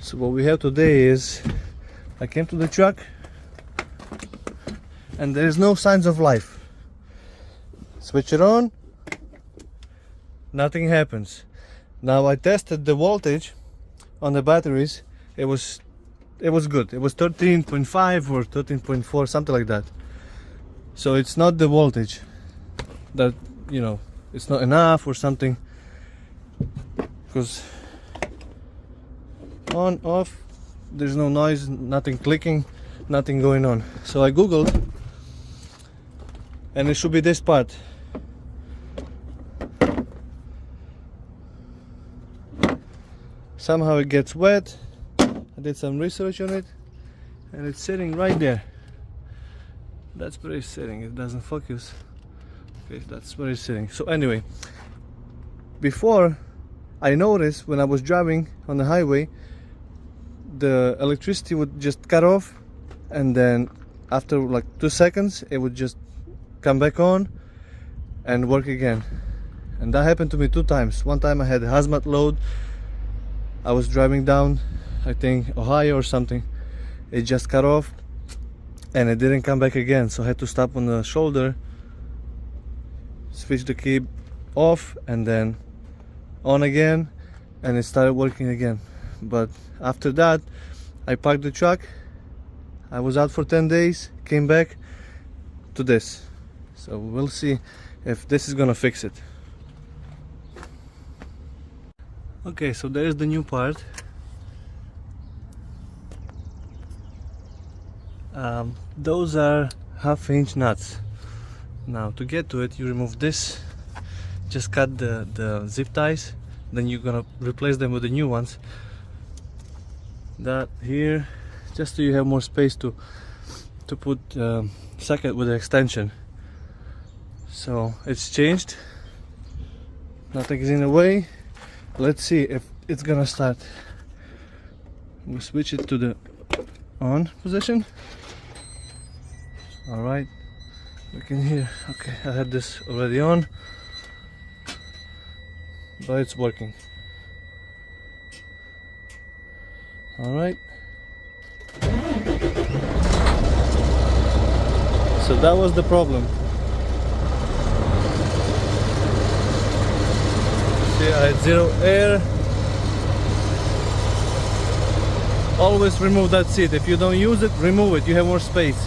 So what we have today is, I came to the truck and there is no signs of life. Switch it on, nothing happens. Now I tested the voltage on the batteries. It was good. It was 13.5 or 13.4, something like that. So it's not the voltage that, you know, it's not enough or something, because on, off, there's no noise, nothing clicking, nothing going on. So I googled, and it should be this part. Somehow it gets wet. I did some research on it, and it's sitting right there. That's where it's sitting. It doesn't focus. Okay, that's where it's sitting. So anyway, before, I noticed when I was driving on the highway, the electricity would just cut off, and then after like 2 seconds it would just come back on and work again. And that happened to me 2 times. One time I had a hazmat load. I was driving down, I think Ohio or something. It just cut off and it didn't come back again, so I had to stop on the shoulder, switch the key off and then on again, and it started working again. But after that I parked the truck. I was out for 10 days, came back to this. So we'll see if this is gonna fix it. Okay, so there's the new part. Those are 1/2 inch nuts. Now to get to it, you remove this, just cut the zip ties, then you're gonna replace them with the new ones. That here, just so you have more space to put socket with the extension. So it's changed, nothing is in the way. Let's see if it's gonna start. We switch it to the on position. All right, we can hear. Okay, I had this already on, but it's working. All right. So that was the problem. See, I had 0 air. Always remove that seat. If you don't use it, remove it. You have more space.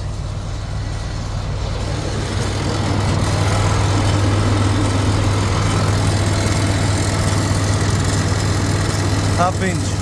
Half inch.